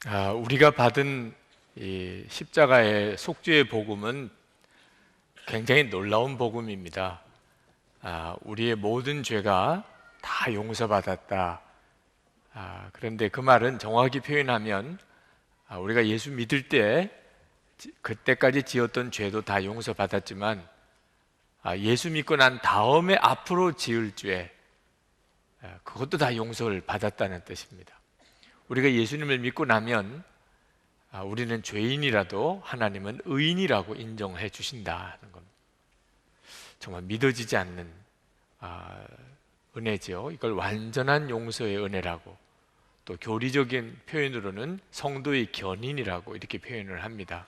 우리가 받은 이 십자가의 속죄의 복음은 굉장히 놀라운 복음입니다. 우리의 모든 죄가 다 용서받았다. 그런데 그 말은 정확히 표현하면 우리가 예수 믿을 때 그때까지 지었던 죄도 다 용서받았지만 예수 믿고 난 다음에 앞으로 지을 죄, 그것도 다 용서를 받았다는 뜻입니다. 우리가 예수님을 믿고 나면 우리는 죄인이라도 하나님은 의인이라고 인정해 주신다는 겁니다. 정말 믿어지지 않는 은혜죠. 이걸 완전한 용서의 은혜라고, 또 교리적인 표현으로는 성도의 견인이라고 이렇게 표현을 합니다.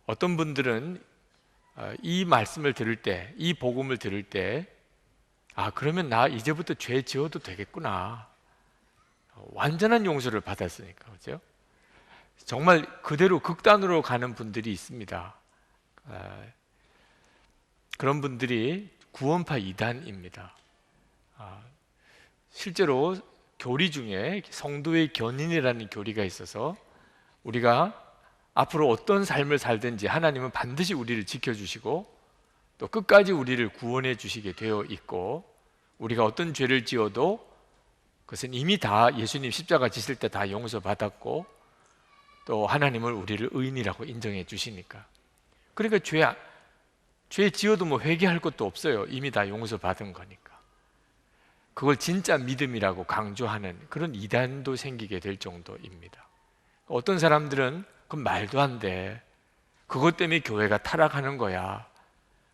어떤 분들은 이 말씀을 들을 때, 이 복음을 들을 때 그러면 나 이제부터 죄 지어도 되겠구나. 완전한 용서를 받았으니까, 그렇죠? 정말 그대로 극단으로 가는 분들이 있습니다. 그런 분들이 구원파 이단입니다. 실제로 교리 중에 성도의 견인이라는 교리가 있어서 우리가 앞으로 어떤 삶을 살든지 하나님은 반드시 우리를 지켜주시고 또 끝까지 우리를 구원해 주시게 되어 있고, 우리가 어떤 죄를 지어도 그것은 이미 다 예수님 십자가 지실 때 다 용서받았고, 또 하나님을 우리를 의인이라고 인정해 주시니까. 그러니까 죄 지어도 뭐 회개할 것도 없어요. 이미 다 용서받은 거니까. 그걸 진짜 믿음이라고 강조하는 그런 이단도 생기게 될 정도입니다. 어떤 사람들은 그건 말도 안 돼, 그것 때문에 교회가 타락하는 거야,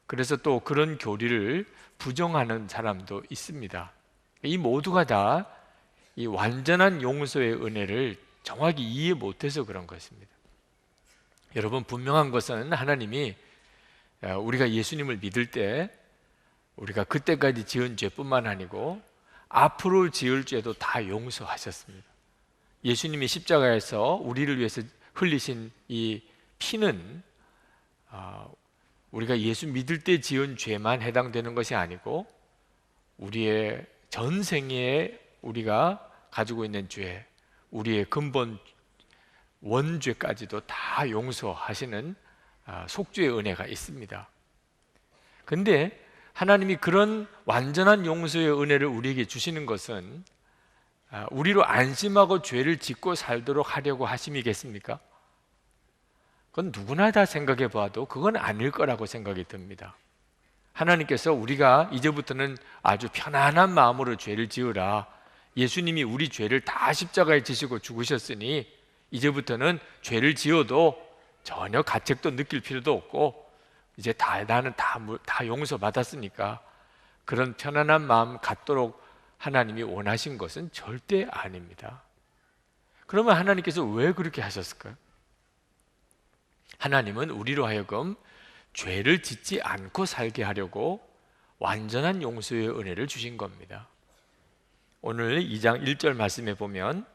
그래서 또 그런 교리를 부정하는 사람도 있습니다. 이 모두가 다 이 완전한 용서의 은혜를 정확히 이해 못해서 그런 것입니다. 여러분, 분명한 것은 하나님이 우리가 예수님을 믿을 때 우리가 그때까지 지은 죄뿐만 아니고 앞으로 지을 죄도 다 용서하셨습니다. 예수님이 십자가에서 우리를 위해서 흘리신 이 피는 우리가 예수 믿을 때 지은 죄만 해당되는 것이 아니고 우리의 전생에 우리가 가지고 있는 죄, 우리의 근본 원죄까지도 다 용서하시는 속죄의 은혜가 있습니다. 그런데 하나님이 그런 완전한 용서의 은혜를 우리에게 주시는 것은 우리로 안심하고 죄를 짓고 살도록 하려고 하심이겠습니까? 그건 누구나 다 생각해 봐도 그건 아닐 거라고 생각이 듭니다. 하나님께서 우리가 이제부터는 아주 편안한 마음으로 죄를 지으라, 예수님이 우리 죄를 다 십자가에 지시고 죽으셨으니 이제부터는 죄를 지어도 전혀 가책도 느낄 필요도 없고 이제 나는 다 용서받았으니까 그런 편안한 마음 갖도록 하나님이 원하신 것은 절대 아닙니다. 그러면 하나님께서 왜 그렇게 하셨을까요? 하나님은 우리로 하여금 죄를 짓지 않고 살게 하려고 완전한 용서의 은혜를 주신 겁니다. 오늘 2장 1절 말씀에 보면,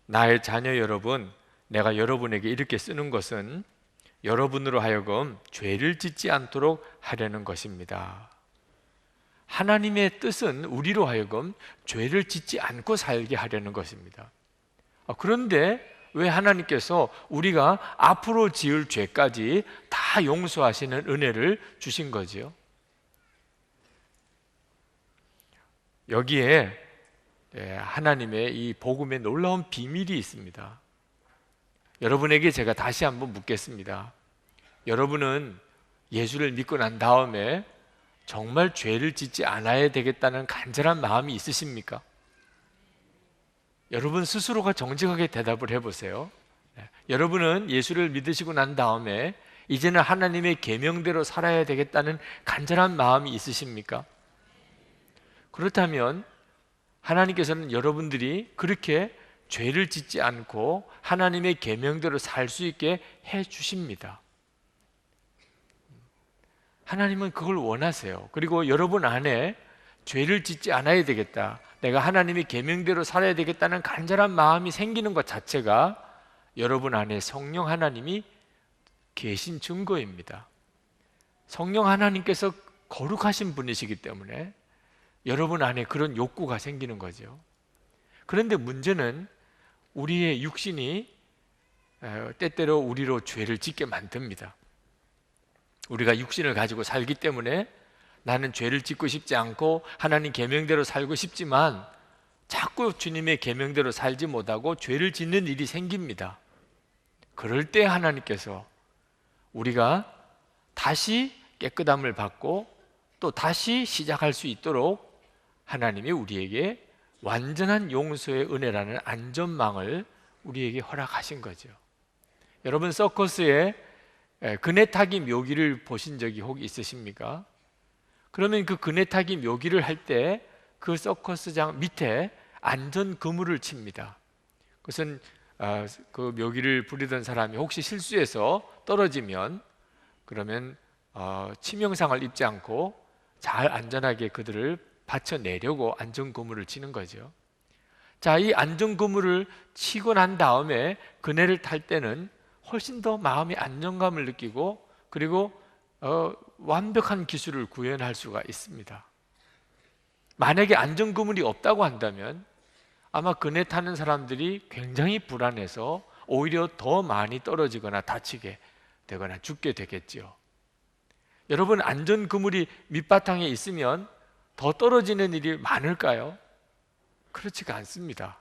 나의 자녀 여러분, 내가 여러분에게 이렇게 쓰는 것은 여러분으로 하여금 죄를 짓지 않도록 하려는 것입니다. 하나님의 뜻은 우리로 하여금 죄를 짓지 않고 살게 하려는 것입니다. 그런데 왜 하나님께서 우리가 앞으로 지을 죄까지 다 용서하시는 은혜를 주신 거지요? 여기에 하나님의 이 복음의 놀라운 비밀이 있습니다. 여러분에게 제가 다시 한번 묻겠습니다. 여러분은 예수를 믿고 난 다음에 정말 죄를 짓지 않아야 되겠다는 간절한 마음이 있으십니까? 여러분 스스로가 정직하게 대답을 해보세요. 여러분은 예수를 믿으시고 난 다음에 이제는 하나님의 계명대로 살아야 되겠다는 간절한 마음이 있으십니까? 그렇다면 하나님께서는 여러분들이 그렇게 죄를 짓지 않고 하나님의 계명대로 살 수 있게 해 주십니다. 하나님은 그걸 원하세요. 그리고 여러분 안에 죄를 짓지 않아야 되겠다, 내가 하나님의 계명대로 살아야 되겠다는 간절한 마음이 생기는 것 자체가 여러분 안에 성령 하나님이 계신 증거입니다. 성령 하나님께서 거룩하신 분이시기 때문에 여러분 안에 그런 욕구가 생기는 거죠. 그런데 문제는 우리의 육신이 때때로 우리로 죄를 짓게 만듭니다. 우리가 육신을 가지고 살기 때문에 나는 죄를 짓고 싶지 않고 하나님 계명대로 살고 싶지만 자꾸 주님의 계명대로 살지 못하고 죄를 짓는 일이 생깁니다. 그럴 때 하나님께서 우리가 다시 깨끗함을 받고 또 다시 시작할 수 있도록 하나님이 우리에게 완전한 용서의 은혜라는 안전망을 우리에게 허락하신 거죠. 여러분, 서커스에 그네 타기 묘기를 보신 적이 혹 있으십니까? 그러면 그 그네 타기 묘기를 할 때 그 서커스장 밑에 안전 그물을 칩니다. 그것은 그 묘기를 부리던 사람이 혹시 실수해서 떨어지면 그러면 치명상을 입지 않고 잘 안전하게 그들을 받쳐내려고 안전 그물을 치는 거죠. 자, 이 안전 그물을 치고 난 다음에 그네를 탈 때는 훨씬 더 마음의 안정감을 느끼고 그리고 완벽한 기술을 구현할 수가 있습니다. 만약에 안전 그물이 없다고 한다면 아마 그네 타는 사람들이 굉장히 불안해서 오히려 더 많이 떨어지거나 다치게 되거나 죽게 되겠죠. 여러분, 안전 그물이 밑바탕에 있으면 더 떨어지는 일이 많을까요? 그렇지가 않습니다.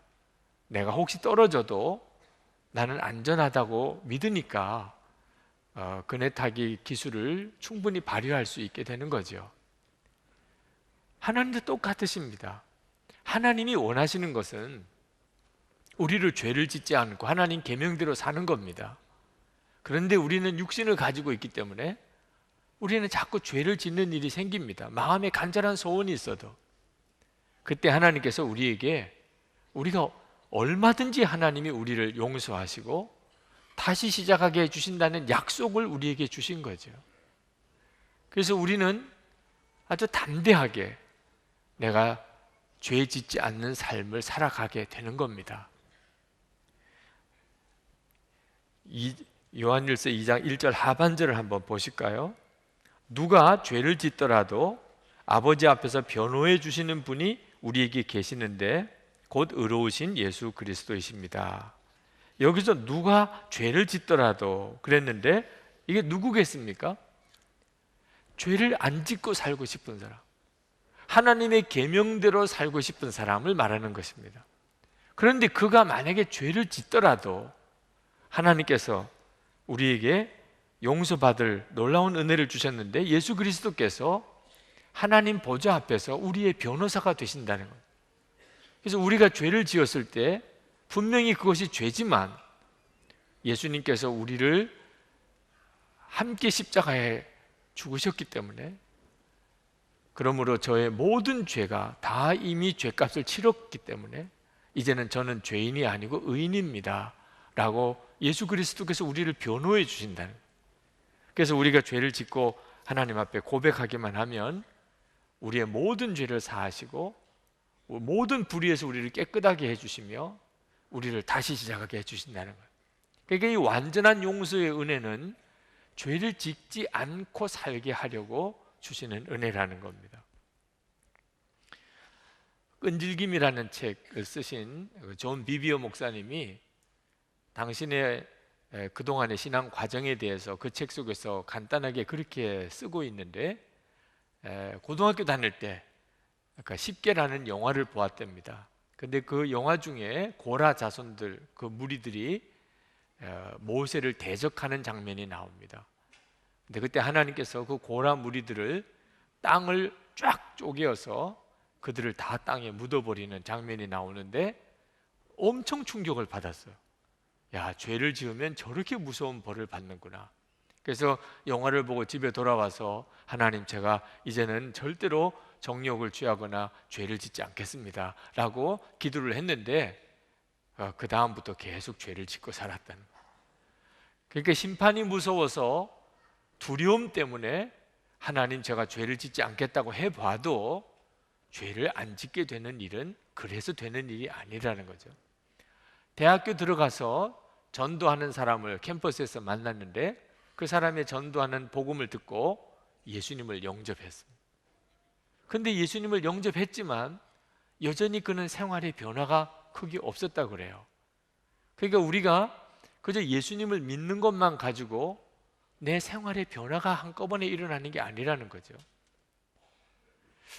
내가 혹시 떨어져도 나는 안전하다고 믿으니까 그네 타기 기술을 충분히 발휘할 수 있게 되는 거죠. 하나님도 똑같으십니다. 하나님이 원하시는 것은 우리를 죄를 짓지 않고 하나님 계명대로 사는 겁니다. 그런데 우리는 육신을 가지고 있기 때문에 우리는 자꾸 죄를 짓는 일이 생깁니다. 마음에 간절한 소원이 있어도. 그때 하나님께서 우리에게 우리가 얼마든지 하나님이 우리를 용서하시고 다시 시작하게 해주신다는 약속을 우리에게 주신 거죠. 그래서 우리는 아주 담대하게 내가 죄 짓지 않는 삶을 살아가게 되는 겁니다. 요한일서 2장 1절 하반절을 한번 보실까요? 누가 죄를 짓더라도 아버지 앞에서 변호해 주시는 분이 우리에게 계시는데 곧 의로우신 예수 그리스도이십니다. 여기서 누가 죄를 짓더라도 그랬는데 이게 누구겠습니까? 죄를 안 짓고 살고 싶은 사람, 하나님의 계명대로 살고 싶은 사람을 말하는 것입니다. 그런데 그가 만약에 죄를 짓더라도 하나님께서 우리에게 용서받을 놀라운 은혜를 주셨는데 예수 그리스도께서 하나님 보좌 앞에서 우리의 변호사가 되신다는 거예요. 그래서 우리가 죄를 지었을 때 분명히 그것이 죄지만 예수님께서 우리를 함께 십자가에 죽으셨기 때문에 그러므로 저의 모든 죄가 다 이미 죄값을 치렀기 때문에 이제는 저는 죄인이 아니고 의인입니다 라고 예수 그리스도께서 우리를 변호해 주신다는 거예요. 그래서 우리가 죄를 짓고 하나님 앞에 고백하기만 하면 우리의 모든 죄를 사하시고 모든 불의에서 우리를 깨끗하게 해주시며 우리를 다시 시작하게 해주신다는 거예요. 그러니까 이 완전한 용서의 은혜는 죄를 짓지 않고 살게 하려고 주시는 은혜라는 겁니다. 끈질김이라는 책을 쓰신 존 비비어 목사님이 당신의 그동안의 신앙 과정에 대해서 그 책 속에서 간단하게 그렇게 쓰고 있는데 고등학교 다닐 때 그러니까 10개라는 영화를 보았답니다. 근데 그 영화 중에 고라 자손들 그 무리들이 모세를 대적하는 장면이 나옵니다. 근데 그때 하나님께서 그 고라 무리들을 땅을 쫙 쪼개어서 그들을 다 땅에 묻어버리는 장면이 나오는데 엄청 충격을 받았어요. 야, 죄를 지으면 저렇게 무서운 벌을 받는구나. 그래서 영화를 보고 집에 돌아와서 하나님, 제가 이제는 절대로 정욕을 취하거나 죄를 짓지 않겠습니다 라고 기도를 했는데 그 다음부터 계속 죄를 짓고 살았다는 거예요. 그러니까 심판이 무서워서 두려움 때문에 하나님, 제가 죄를 짓지 않겠다고 해봐도 죄를 안 짓게 되는 일은 그래서 되는 일이 아니라는 거죠. 대학교 들어가서 전도하는 사람을 캠퍼스에서 만났는데 그 사람의 전도하는 복음을 듣고 예수님을 영접했습니다. 근데 예수님을 영접했지만 여전히 그는 생활의 변화가 크게 없었다 그래요. 그러니까 우리가 그저 예수님을 믿는 것만 가지고 내 생활의 변화가 한꺼번에 일어나는 게 아니라는 거죠.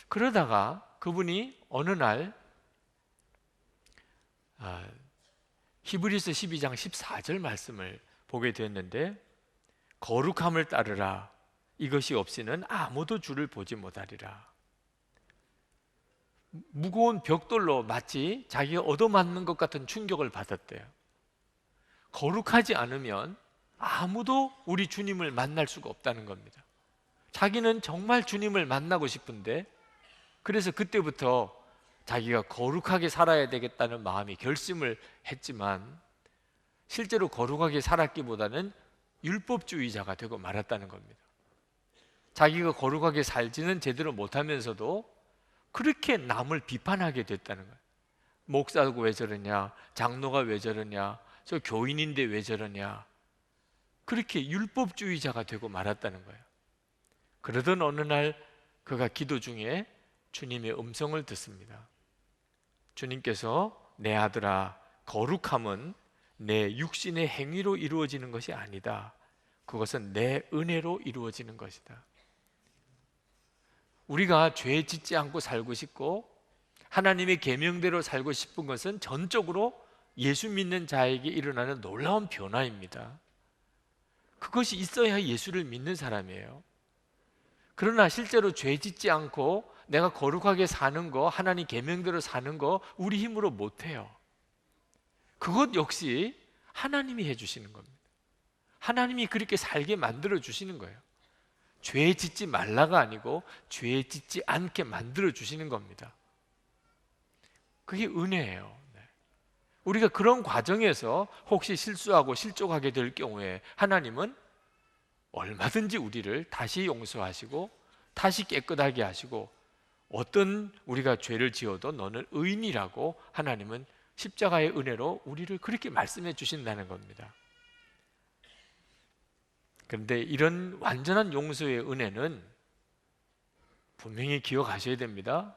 그러다가 그분이 어느 날 히브리서 12장 14절 말씀을 보게 되었는데, 거룩함을 따르라, 이것이 없이는 아무도 주를 보지 못하리라. 무거운 벽돌로 마치 자기가 얻어맞는 것 같은 충격을 받았대요. 거룩하지 않으면 아무도 우리 주님을 만날 수가 없다는 겁니다. 자기는 정말 주님을 만나고 싶은데, 그래서 그때부터 자기가 거룩하게 살아야 되겠다는 마음이 결심을 했지만 실제로 거룩하게 살았기보다는 율법주의자가 되고 말았다는 겁니다. 자기가 거룩하게 살지는 제대로 못하면서도 그렇게 남을 비판하게 됐다는 거예요. 목사가 왜 저러냐, 장로가 왜 저러냐, 저 교인인데 왜 저러냐, 그렇게 율법주의자가 되고 말았다는 거예요. 그러던 어느 날 그가 기도 중에 주님의 음성을 듣습니다. 주님께서 내 아들아, 거룩함은 내 육신의 행위로 이루어지는 것이 아니다. 그것은 내 은혜로 이루어지는 것이다. 우리가 죄 짓지 않고 살고 싶고 하나님의 계명대로 살고 싶은 것은 전적으로 예수 믿는 자에게 일어나는 놀라운 변화입니다. 그것이 있어야 예수를 믿는 사람이에요. 그러나 실제로 죄 짓지 않고 내가 거룩하게 사는 거, 하나님 계명대로 사는 거 우리 힘으로 못해요. 그것 역시 하나님이 해주시는 겁니다. 하나님이 그렇게 살게 만들어 주시는 거예요. 죄 짓지 말라가 아니고 죄 짓지 않게 만들어 주시는 겁니다. 그게 은혜예요. 우리가 그런 과정에서 혹시 실수하고 실족하게 될 경우에 하나님은 얼마든지 우리를 다시 용서하시고 다시 깨끗하게 하시고, 어떤 우리가 죄를 지어도 너는 의인이라고 하나님은 십자가의 은혜로 우리를 그렇게 말씀해 주신다는 겁니다. 그런데 이런 완전한 용서의 은혜는 분명히 기억하셔야 됩니다.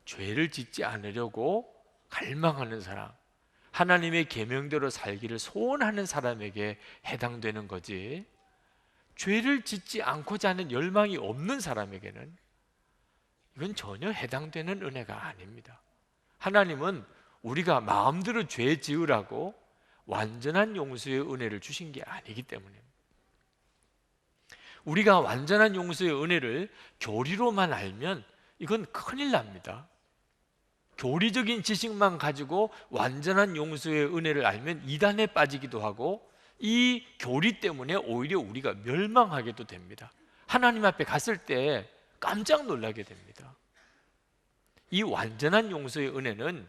죄를 짓지 않으려고 갈망하는 사람, 하나님의 계명대로 살기를 소원하는 사람에게 해당되는 거지, 죄를 짓지 않고자 하는 열망이 없는 사람에게는 이건 전혀 해당되는 은혜가 아닙니다. 하나님은 우리가 마음대로 죄 지으라고 완전한 용서의 은혜를 주신 게 아니기 때문입니다. 우리가 완전한 용서의 은혜를 교리로만 알면 이건 큰일 납니다. 교리적인 지식만 가지고 완전한 용서의 은혜를 알면 이단에 빠지기도 하고, 이 교리 때문에 오히려 우리가 멸망하게도 됩니다. 하나님 앞에 갔을 때 깜짝 놀라게 됩니다. 이 완전한 용서의 은혜는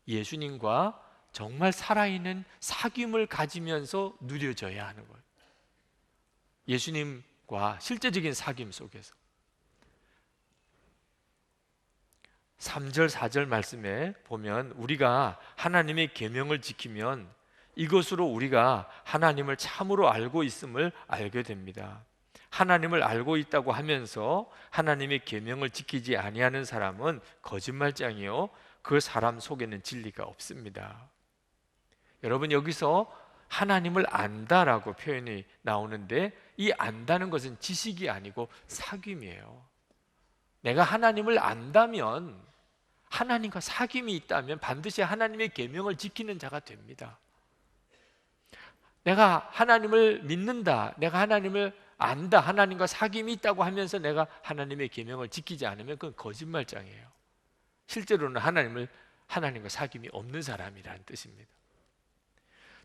예수님과 정말 살아있는 사귐을 가지면서 누려져야 하는 거예요. 예수님과 실제적인 사귐 속에서. 3절 4절 말씀에 보면 우리가 하나님의 계명을 지키면 이것으로 우리가 하나님을 참으로 알고 있음을 알게 됩니다. 하나님을 알고 있다고 하면서 하나님의 계명을 지키지 아니하는 사람은 거짓말장이요, 그 사람 속에는 진리가 없습니다. 여러분, 여기서 하나님을 안다라고 표현이 나오는데, 이 안다는 것은 지식이 아니고 사귐이에요. 내가 하나님을 안다면, 하나님과 사귐이 있다면 반드시 하나님의 계명을 지키는 자가 됩니다. 내가 하나님을 믿는다, 내가 하나님을 안다, 하나님과 사귐이 있다고 하면서 내가 하나님의 계명을 지키지 않으면 그건 거짓말장이에요. 실제로는 하나님과 사귐이 없는 사람이라는 뜻입니다.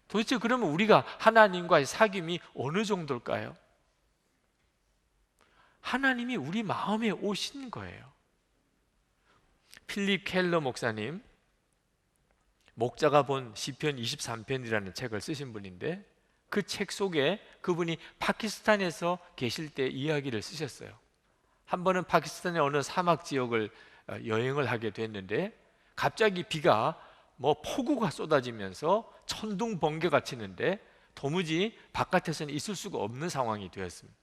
도대체 그러면 우리가 하나님과의 사귐이 어느 정도일까요? 하나님이 우리 마음에 오신 거예요. 필립 켈러 목사님, 목자가 본 시편 23편이라는 책을 쓰신 분인데, 그 책 속에 그분이 파키스탄에서 계실 때 이야기를 쓰셨어요. 한 번은 파키스탄의 어느 사막 지역을 여행을 하게 됐는데, 갑자기 비가 폭우가 쏟아지면서 천둥 번개가 치는데 도무지 바깥에서는 있을 수가 없는 상황이 되었습니다.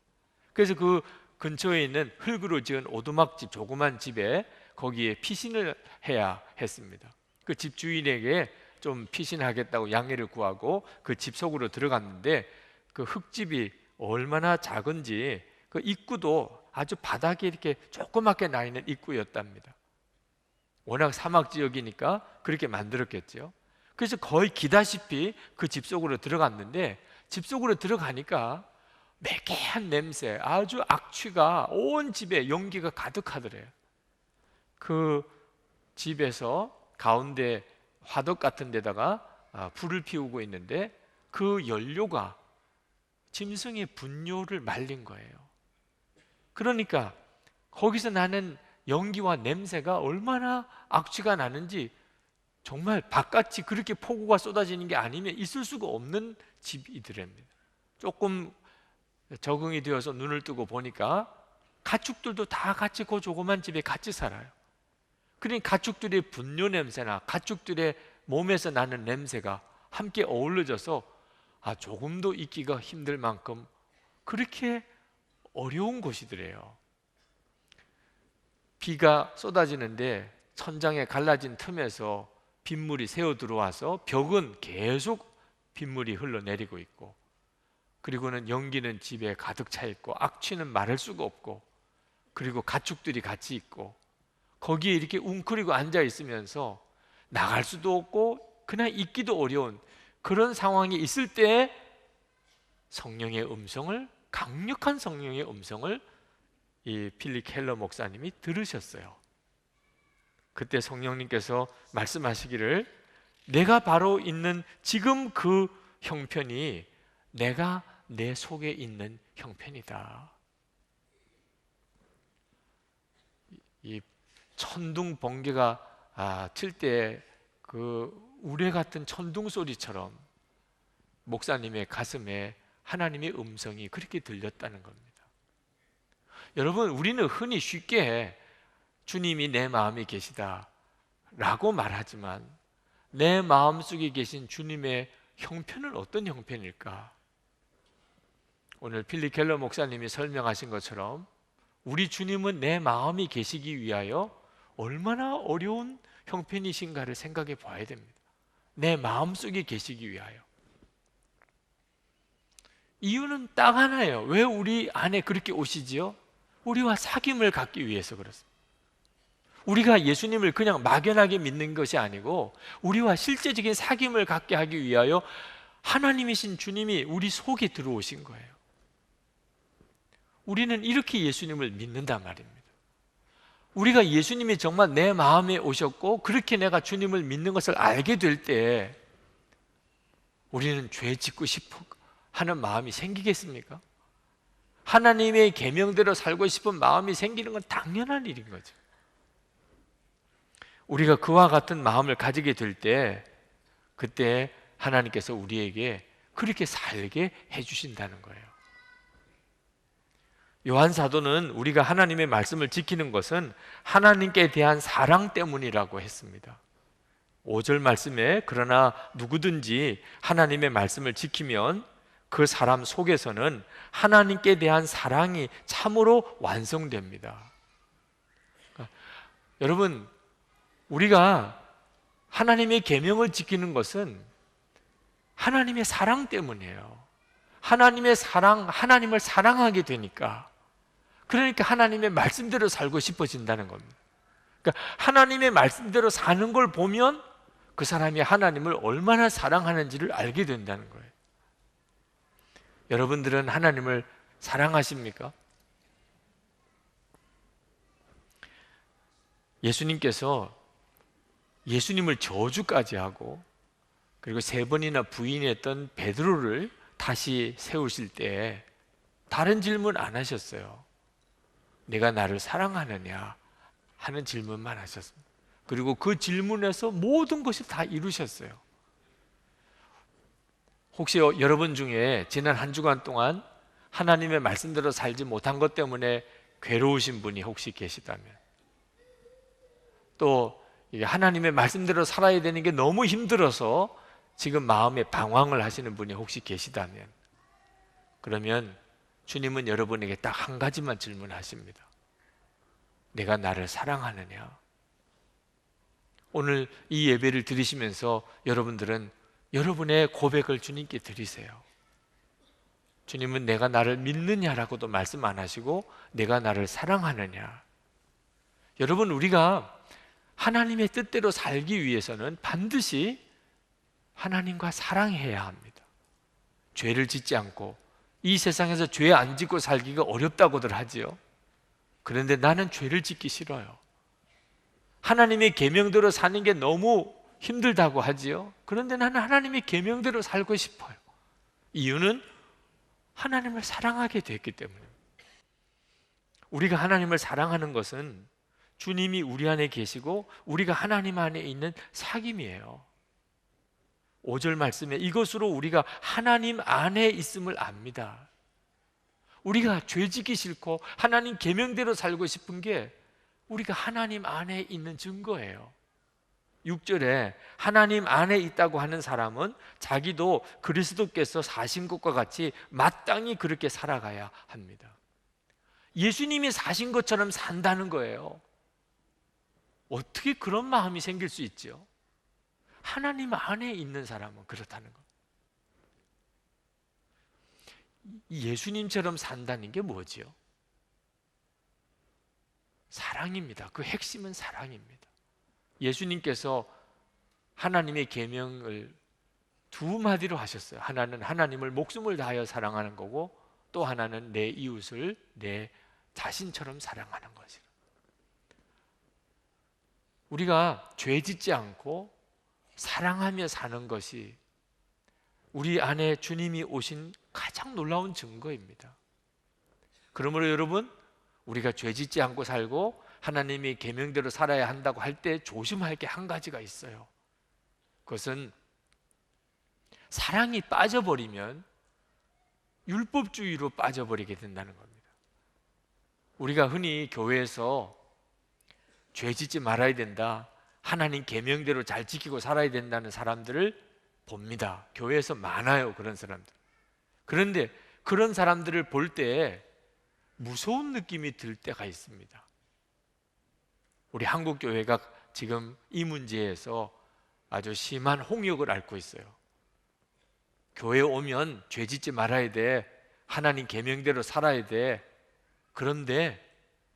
그래서 그 근처에 있는 흙으로 지은 오두막집, 조그만 집에 거기에 피신을 해야 했습니다. 그 집주인에게 좀 피신하겠다고 양해를 구하고 그 집 속으로 들어갔는데 그 흙집이 얼마나 작은지 그 입구도 아주 바닥에 이렇게 조그맣게 나 있는 입구였답니다. 워낙 사막 지역이니까 그렇게 만들었겠죠. 그래서 거의 기다시피 그 집 속으로 들어갔는데 집 속으로 들어가니까 매캐한 냄새, 아주 악취가 온 집에 연기가 가득하더래요. 그 집에서 가운데 화덕 같은 데다가 불을 피우고 있는데 그 연료가 짐승의 분뇨를 말린 거예요. 그러니까 거기서 나는 연기와 냄새가 얼마나 악취가 나는지 정말 바깥이 그렇게 폭우가 쏟아지는 게 아니면 있을 수가 없는 집이더랍니다. 조금 적응이 되어서 눈을 뜨고 보니까 가축들도 다 같이 그 조그만 집에 같이 살아요. 그러니까 가축들의 분뇨 냄새나 가축들의 몸에서 나는 냄새가 함께 어우러져서 조금도 있기가 힘들 만큼 그렇게 어려운 곳이더래요. 비가 쏟아지는데 천장에 갈라진 틈에서 빗물이 새어 들어와서 벽은 계속 빗물이 흘러내리고 있고, 그리고는 연기는 집에 가득 차 있고, 악취는 말할 수가 없고, 그리고 가축들이 같이 있고, 거기에 이렇게 웅크리고 앉아 있으면서 나갈 수도 없고 그냥 있기도 어려운 그런 상황이 있을 때 성령의 음성을, 강력한 성령의 음성을 이 필립 켈러 목사님이 들으셨어요. 그때 성령님께서 말씀하시기를, 내가 바로 있는 지금 그 형편이 내가 내 속에 있는 형편이다. 이 천둥 번개가 칠 때 그 우레 같은 천둥 소리처럼 목사님의 가슴에 하나님의 음성이 그렇게 들렸다는 겁니다. 여러분, 우리는 흔히 쉽게 주님이 내 마음에 계시다 라고 말하지만 내 마음속에 계신 주님의 형편은 어떤 형편일까? 오늘 필립 켈러 목사님이 설명하신 것처럼 우리 주님은 내 마음이 계시기 위하여 얼마나 어려운 형편이신가를 생각해 봐야 됩니다. 내 마음속에 계시기 위하여. 이유는 딱 하나예요. 왜 우리 안에 그렇게 오시지요? 우리와 사귐을 갖기 위해서 그렇습니다. 우리가 예수님을 그냥 막연하게 믿는 것이 아니고 우리와 실제적인 사귐을 갖게 하기 위하여 하나님이신 주님이 우리 속에 들어오신 거예요. 우리는 이렇게 예수님을 믿는단 말입니다. 우리가 예수님이 정말 내 마음에 오셨고 그렇게 내가 주님을 믿는 것을 알게 될 때 우리는 죄 짓고 싶어 하는 마음이 생기겠습니까? 하나님의 계명대로 살고 싶은 마음이 생기는 건 당연한 일인 거죠. 우리가 그와 같은 마음을 가지게 될 때 그때 하나님께서 우리에게 그렇게 살게 해주신다는 거예요. 요한 사도는 우리가 하나님의 말씀을 지키는 것은 하나님께 대한 사랑 때문이라고 했습니다. 5절 말씀에 그러나 누구든지 하나님의 말씀을 지키면 그 사람 속에서는 하나님께 대한 사랑이 참으로 완성됩니다. 그러니까 여러분, 우리가 하나님의 계명을 지키는 것은 하나님의 사랑 때문이에요. 하나님의 사랑, 하나님을 사랑하게 되니까, 그러니까 하나님의 말씀대로 살고 싶어진다는 겁니다. 그러니까 하나님의 말씀대로 사는 걸 보면 그 사람이 하나님을 얼마나 사랑하는지를 알게 된다는 거예요. 여러분들은 하나님을 사랑하십니까? 예수님께서 예수님을 저주까지 하고 그리고 3번이나 부인했던 베드로를 다시 세우실 때 다른 질문 안 하셨어요. 내가 나를 사랑하느냐 하는 질문만 하셨습니다. 그리고 그 질문에서 모든 것이 다 이루셨어요. 혹시 여러분 중에 지난 한 주간 동안 하나님의 말씀대로 살지 못한 것 때문에 괴로우신 분이 혹시 계시다면, 또 하나님의 말씀대로 살아야 되는 게 너무 힘들어서 지금 마음에 방황을 하시는 분이 혹시 계시다면, 그러면 주님은 여러분에게 딱 한 가지만 질문하십니다. 내가 나를 사랑하느냐? 오늘 이 예배를 드리시면서 여러분들은 여러분의 고백을 주님께 드리세요. 주님은 내가 나를 믿느냐라고도 말씀 안 하시고 내가 나를 사랑하느냐. 여러분, 우리가 하나님의 뜻대로 살기 위해서는 반드시 하나님과 사랑해야 합니다. 죄를 짓지 않고 이 세상에서 죄 안 짓고 살기가 어렵다고들 하지요. 그런데 나는 죄를 짓기 싫어요. 하나님의 계명대로 사는 게 너무 힘들다고 하지요. 그런데 나는 하나님의 계명대로 살고 싶어요. 이유는 하나님을 사랑하게 됐기 때문입니다. 우리가 하나님을 사랑하는 것은 주님이 우리 안에 계시고 우리가 하나님 안에 있는 사귐이에요. 5절 말씀에 이것으로 우리가 하나님 안에 있음을 압니다. 우리가 죄지기 싫고 하나님 계명대로 살고 싶은 게 우리가 하나님 안에 있는 증거예요. 6절에 하나님 안에 있다고 하는 사람은 자기도 그리스도께서 사신 것과 같이 마땅히 그렇게 살아가야 합니다. 예수님이 사신 것처럼 산다는 거예요. 어떻게 그런 마음이 생길 수 있죠? 하나님 안에 있는 사람은 그렇다는 것. 예수님처럼 산다는 게 뭐지요? 사랑입니다. 그 핵심은 사랑입니다. 예수님께서 하나님의 계명을 두 마디로 하셨어요. 하나는 하나님을 목숨을 다하여 사랑하는 거고 또 하나는 내 이웃을 내 자신처럼 사랑하는 것이라. 우리가 죄 짓지 않고 사랑하며 사는 것이 우리 안에 주님이 오신 가장 놀라운 증거입니다. 그러므로 여러분, 우리가 죄 짓지 않고 살고 하나님이 계명대로 살아야 한다고 할 때 조심할 게 한 가지가 있어요. 그것은 사랑이 빠져버리면 율법주의로 빠져버리게 된다는 겁니다. 우리가 흔히 교회에서 죄 짓지 말아야 된다, 하나님 계명대로 잘 지키고 살아야 된다는 사람들을 봅니다. 교회에서 많아요, 그런 사람들. 그런데 그런 사람들을 볼 때 무서운 느낌이 들 때가 있습니다. 우리 한국 교회가 지금 이 문제에서 아주 심한 홍역을 앓고 있어요. 교회에 오면 죄 짓지 말아야 돼, 하나님 계명대로 살아야 돼. 그런데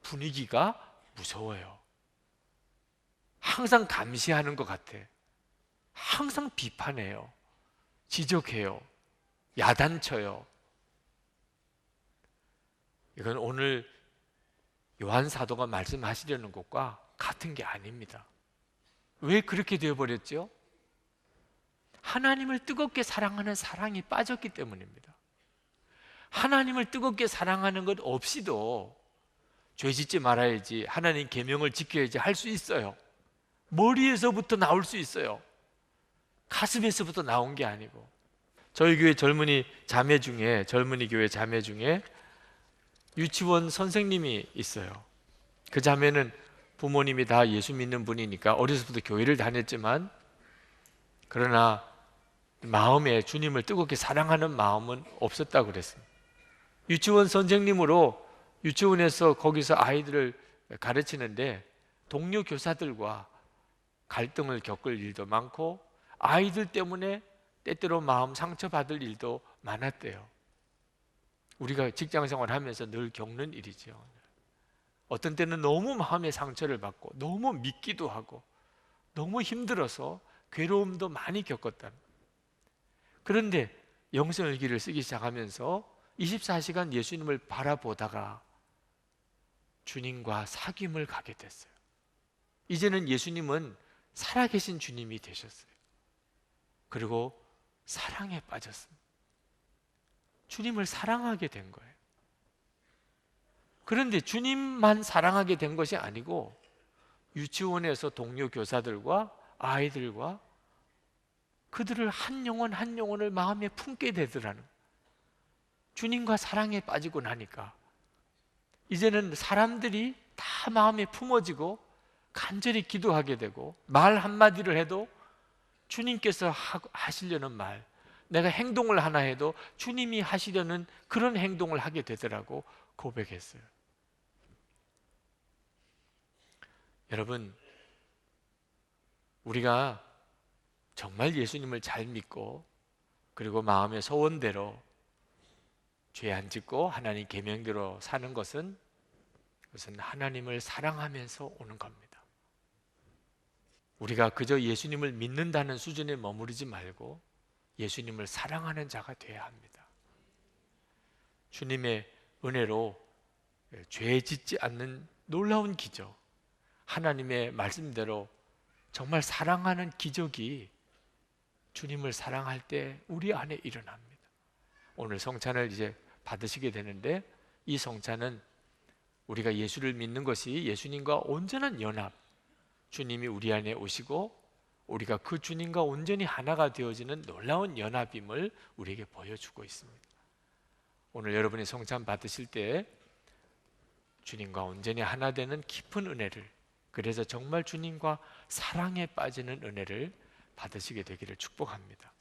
분위기가 무서워요. 항상 감시하는 것 같아. 항상 비판해요. 지적해요. 야단쳐요. 이건 오늘 요한 사도가 말씀하시려는 것과 같은 게 아닙니다. 왜 그렇게 되어버렸죠? 하나님을 뜨겁게 사랑하는 사랑이 빠졌기 때문입니다. 하나님을 뜨겁게 사랑하는 것 없이도 죄 짓지 말아야지, 하나님 계명을 지켜야지 할 수 있어요. 머리에서부터 나올 수 있어요. 가슴에서부터 나온 게 아니고. 저희 교회 젊은이 교회 자매 중에 유치원 선생님이 있어요. 그 자매는 부모님이 다 예수 믿는 분이니까 어려서부터 교회를 다녔지만, 그러나 마음에 주님을 뜨겁게 사랑하는 마음은 없었다고 그랬어요. 유치원 선생님으로 유치원에서 거기서 아이들을 가르치는데 동료 교사들과 갈등을 겪을 일도 많고 아이들 때문에 때때로 마음 상처받을 일도 많았대요. 우리가 직장생활 하면서 늘 겪는 일이죠. 어떤 때는 너무 마음의 상처를 받고 너무 믿기도 하고 너무 힘들어서 괴로움도 많이 겪었다. 그런데 영성일기를 쓰기 시작하면서 24시간 예수님을 바라보다가 주님과 사귐을 가게 됐어요. 이제는 예수님은 살아계신 주님이 되셨어요. 그리고 사랑에 빠졌습니다. 주님을 사랑하게 된 거예요. 그런데 주님만 사랑하게 된 것이 아니고 유치원에서 동료 교사들과 아이들과 그들을 한 영혼 한 영혼을 마음에 품게 되더라는, 주님과 사랑에 빠지고 나니까 이제는 사람들이 다 마음에 품어지고 간절히 기도하게 되고 말 한마디를 해도 주님께서 하시려는 말, 내가 행동을 하나 해도 주님이 하시려는 그런 행동을 하게 되더라고 고백했어요. 여러분, 우리가 정말 예수님을 잘 믿고 그리고 마음의 소원대로 죄 안 짓고 하나님 계명대로 사는 것은 그것은 하나님을 사랑하면서 오는 겁니다. 우리가 그저 예수님을 믿는다는 수준에 머무르지 말고 예수님을 사랑하는 자가 되어야 합니다. 주님의 은혜로 죄 짓지 않는 놀라운 기적, 하나님의 말씀대로 정말 사랑하는 기적이 주님을 사랑할 때 우리 안에 일어납니다. 오늘 성찬을 이제 받으시게 되는데, 이 성찬은 우리가 예수를 믿는 것이 예수님과 온전한 연합, 주님이 우리 안에 오시고 우리가 그 주님과 온전히 하나가 되어지는 놀라운 연합임을 우리에게 보여주고 있습니다. 오늘 여러분이 성찬 받으실 때 주님과 온전히 하나 되는 깊은 은혜를, 그래서 정말 주님과 사랑에 빠지는 은혜를 받으시게 되기를 축복합니다.